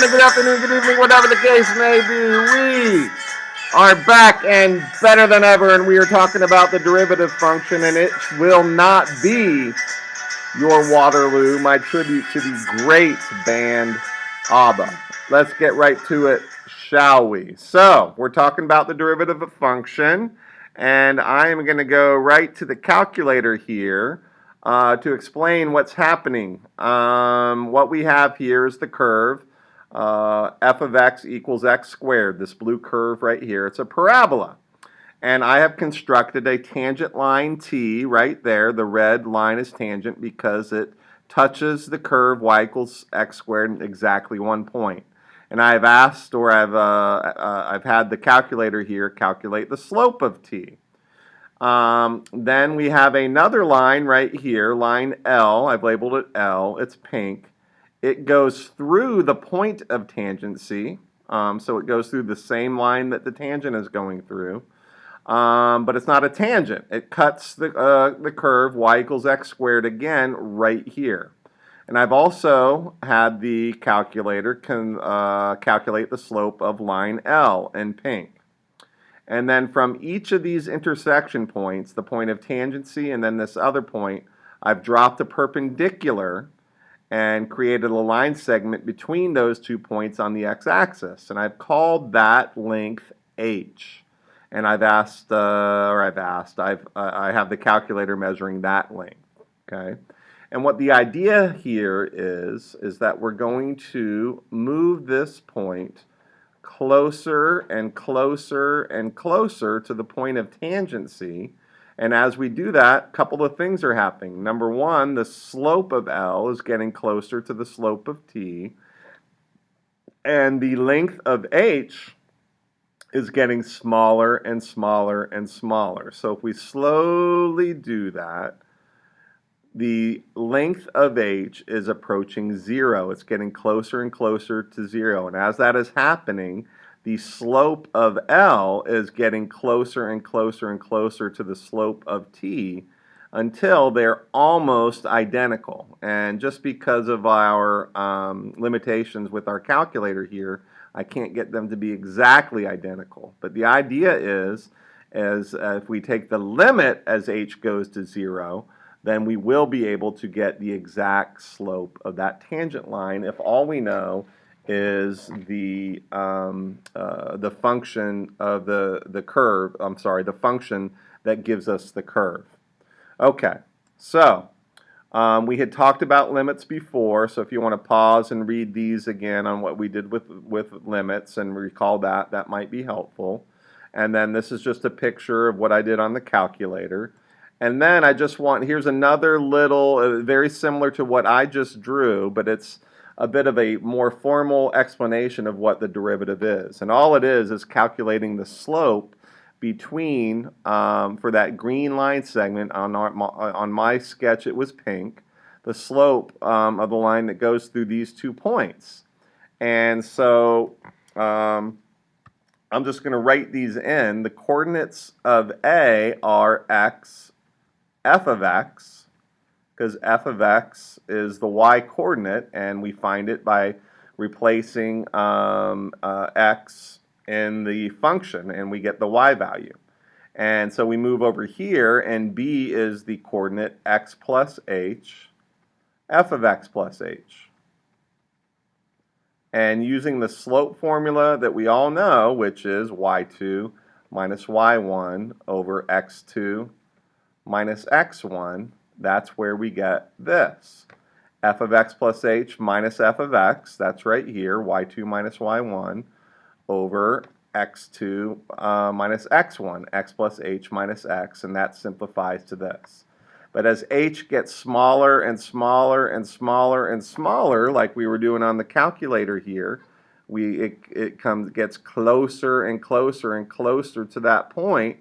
morning, good afternoon, good evening, whatever the case may be. We are back and better than ever, and we are talking about the derivative function, and it will not be your Waterloo, my tribute to the great band ABBA. Let's get right to it, shall we? So, we're talking about the derivative of function, and I am going to go right to the calculator here to explain what's happening. What we have here is the curve f of x equals x squared, this blue curve right here. It's a parabola. And I have constructed a tangent line t right there. The red line is tangent because it touches the curve y equals x squared at exactly 1 point. And I've asked, or I've had the calculator here calculate the slope of t. Then we have another line right here, line L. I've labeled it L. It's pink. It goes through the point of tangency, so it goes through the same line that the tangent is going through. But it's not a tangent. It cuts the curve y equals x squared again right here. And I've also had the calculator calculate the slope of line L in pink. And then from each of these intersection points, the point of tangency and then this other point, I've dropped a perpendicular and created a line segment between those 2 points on the x-axis. And I've called that length h. And I have the calculator measuring that length. Okay. And what the idea here is that we're going to move this point closer and closer and closer to the point of tangency. And as we do that, a couple of things are happening. Number one, the slope of L is getting closer to the slope of T. And the length of H is getting smaller and smaller and smaller. So if we slowly do that, the length of h is approaching 0. It's getting closer and closer to 0. And as that is happening, the slope of L is getting closer and closer and closer to the slope of t until they're almost identical. And just because of our limitations with our calculator here, I can't get them to be exactly identical. But the idea is if we take the limit as h goes to 0, then we will be able to get the exact slope of that tangent line if all we know is the function of the curve, the function that gives us the curve. Okay, so we had talked about limits before, so if you want to pause and read these again on what we did with limits and recall that, that might be helpful. And then this is just a picture of what I did on the calculator. And then I just here's another little, very similar to what I just drew, but it's a bit of a more formal explanation of what the derivative is. And all it is calculating the slope between, for that green line segment, on my sketch it was pink, the slope of the line that goes through these 2 points. And so I'm just going to write these in. The coordinates of A are x, f of x, because f of x is the y coordinate, and we find it by replacing x in the function, and we get the y value. And so we move over here, and b is the coordinate x plus h, f of x plus h. And using the slope formula that we all know, which is y2 minus y1 over x2 minus x1, that's where we get this. F of x plus h minus f of x, that's right here, y2 minus y1, over x2 minus x1, x plus h minus x, and that simplifies to this. But as h gets smaller and smaller and smaller and smaller, like we were doing on the calculator here, it gets closer and closer and closer to that point.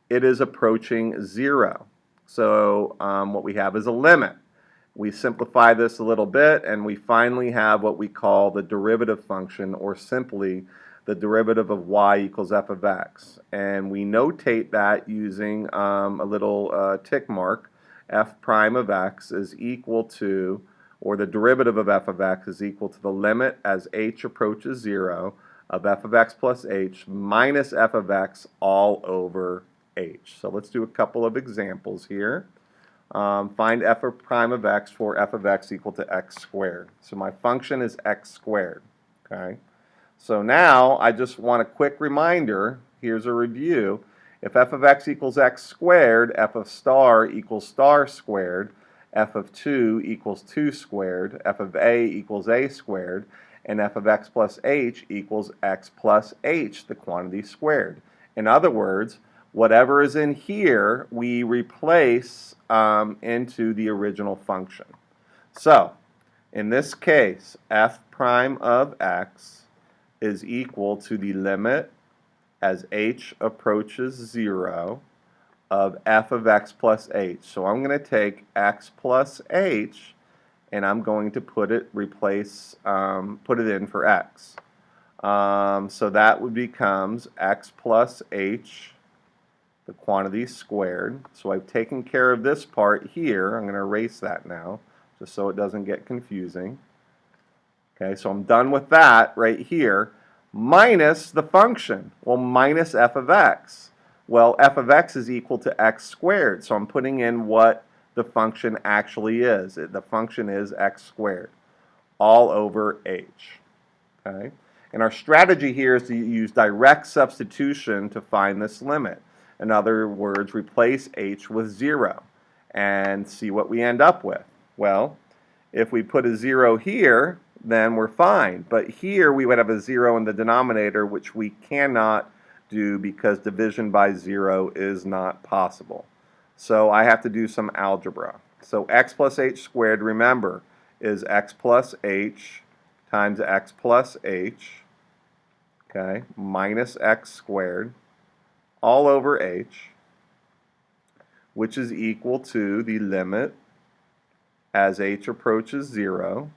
It is approaching 0. So what we have is a limit. We simplify this a little bit, and we finally have what we call the derivative function, or simply the derivative of y equals f of x. And we notate that using a little tick mark. F prime of x is equal to or the derivative of f of x, is equal to the limit as h approaches 0 of f of x plus h minus f of x all over h. So let's do a couple of examples here. Find f of prime of x for f of x equal to x squared. So my function is x squared. Okay. So now I just want a quick reminder. Here's a review. If f of x equals x squared, f of star equals star squared, f of 2 equals 2 squared, f of a equals a squared, and f of x plus h equals x plus h, the quantity squared. In other words, whatever is in here, we replace into the original function. So, in this case, f prime of x is equal to the limit as h approaches 0 of f of x plus h. So I'm going to take x plus h and I'm going to put it in for x. So that would becomes x plus h, the quantity squared. So I've taken care of this part here. I'm going to erase that now just so it doesn't get confusing. Okay, so I'm done with that right here, minus the function. Well, minus f of x. Well, f of x is equal to x squared, so I'm putting in what the function actually is. The function is x squared, all over h. Okay, and our strategy here is to use direct substitution to find this limit. In other words, replace h with 0 and see what we end up with. Well, if we put a 0 here, then we're fine. But here we would have a 0 in the denominator, which we cannot do because division by 0 is not possible. So I have to do some algebra. So x plus h squared, remember, is x plus h times x plus h, okay, minus x squared, all over h, which is equal to the limit as h approaches 0.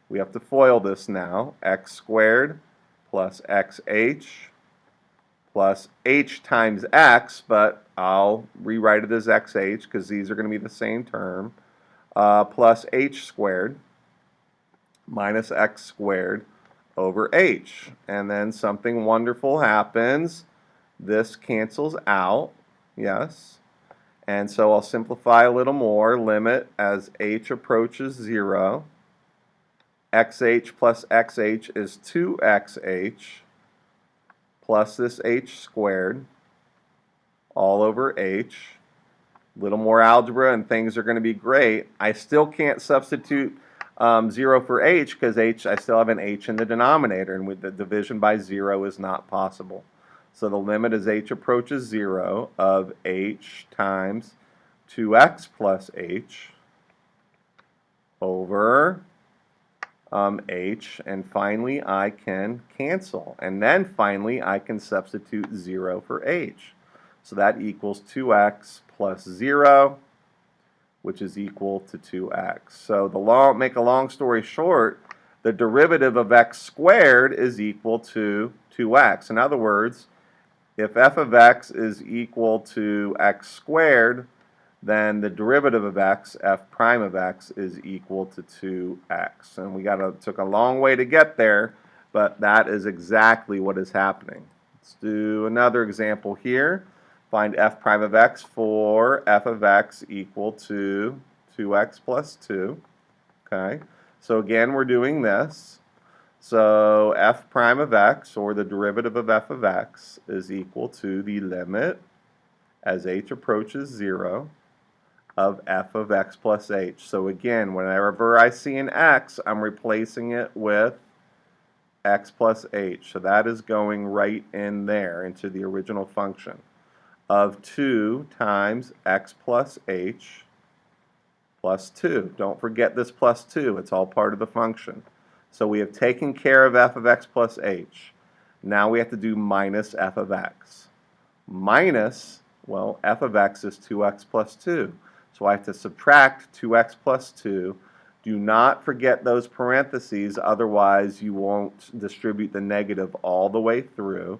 We have to FOIL this now. X squared plus xh plus h times x, but I'll rewrite it as xh because these are going to be the same term, plus h squared minus x squared over h. And then something wonderful happens. This cancels out, yes. And so I'll simplify a little more. Limit as h approaches 0. xh plus xh is 2xh plus this h squared all over h. A little more algebra and things are going to be great. I still can't substitute 0 for h because I still have an h in the denominator, and with the division by 0 is not possible. So the limit as h approaches 0 of h times 2x plus h over h, and finally I can cancel, and then finally I can substitute 0 for h. So that equals 2x plus 0, which is equal to 2x. So make a long story short, the derivative of x squared is equal to 2x. In other words, if f of x is equal to x squared, then the derivative of x, f prime of x, is equal to 2x. And we took a long way to get there, but that is exactly what is happening. Let's do another example here. Find f prime of x for f of x equal to 2x plus 2. Okay, so again we're doing this. So f prime of x, or the derivative of f of x, is equal to the limit as h approaches 0 of f of x plus h. So again, whenever I see an x, I'm replacing it with x plus h. So that is going right in there into the original function of 2 times x plus h plus 2. Don't forget this plus 2. It's all part of the function. So we have taken care of f of x plus h. Now we have to do minus f of x. Minus, well, f of x is 2x plus 2. So I have to subtract 2x plus 2. Do not forget those parentheses, otherwise you won't distribute the negative all the way through.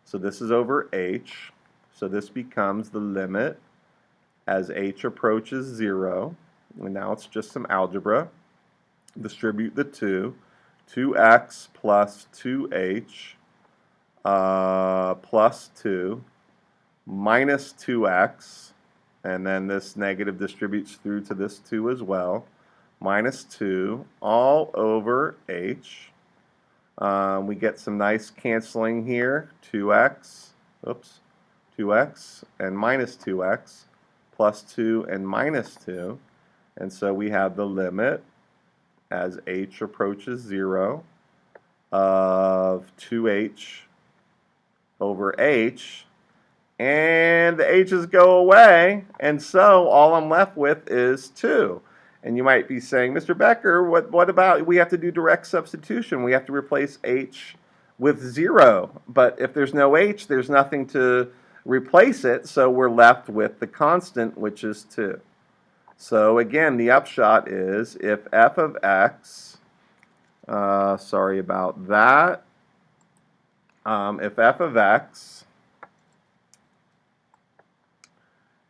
So this is over h. So this becomes the limit as h approaches 0. And now it's just some algebra. distribute the 2, 2x plus 2h plus 2 minus 2x, and then this negative distributes through to this 2 as well, minus 2 all over h. We get some nice canceling here, 2x, oops, 2x and minus 2x, plus 2 and minus 2, and so we have the limit as h approaches 0 of 2h over h, and the h's go away, and so all I'm left with is 2. And you might be saying, Mr. Becker, what about, we have to do direct substitution. We have to replace h with 0. But if there's no h, there's nothing to replace it, so we're left with the constant, which is 2. So again, the upshot is if f of x, sorry about that, if f of x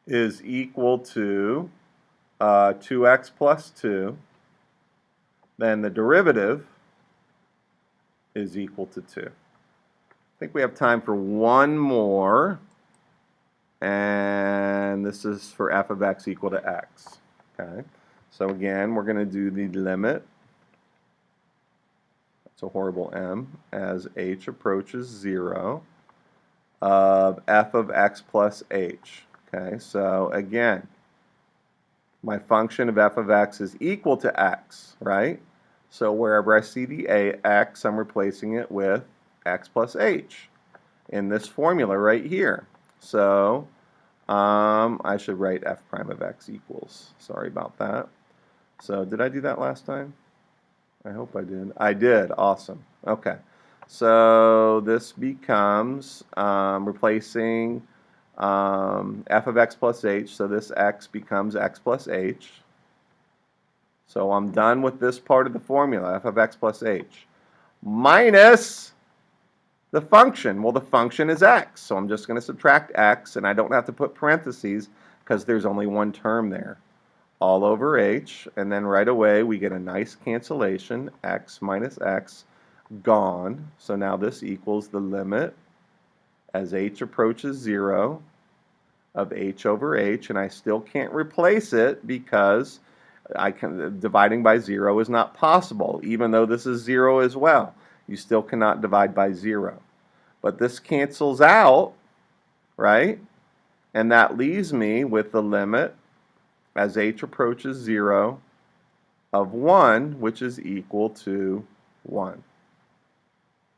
is equal to 2x plus 2, then the derivative is equal to 2. I think we have time for one more, and this is for f of x equal to x. Okay, so again, we're going to do the limit, that's a horrible m, as h approaches 0 of f of x plus h. Okay, so again, my function of f of x is equal to x, right? So wherever I see the x, I'm replacing it with x plus h in this formula right here. So I should write f prime of x equals. Sorry about that. So did I do that last time? I hope I did. I did. Awesome. Okay. So this becomes replacing f of x plus h, so this x becomes x plus h. So I'm done with this part of the formula, f of x plus h, minus the function. Well, the function is x, so I'm just going to subtract x, and I don't have to put parentheses because there's only one term there. All over h, and then right away we get a nice cancellation, x minus x, gone. So now this equals the limit as h approaches 0 of h over h, and I still can't replace it because dividing by 0 is not possible, even though this is 0 as well. You still cannot divide by 0. But this cancels out, right? And that leaves me with the limit as h approaches 0 of 1, which is equal to 1.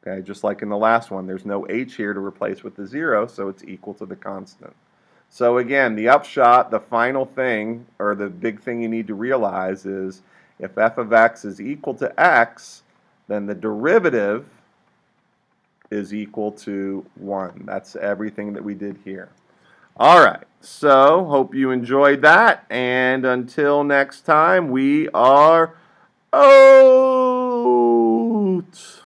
Okay, just like in the last one, there's no h here to replace with the 0, so it's equal to the constant. So again, the upshot, the final thing, or the big thing you need to realize is if f of x is equal to x, then the derivative is equal to 1. That's everything that we did here. All right, so hope you enjoyed that, and until next time, we are out.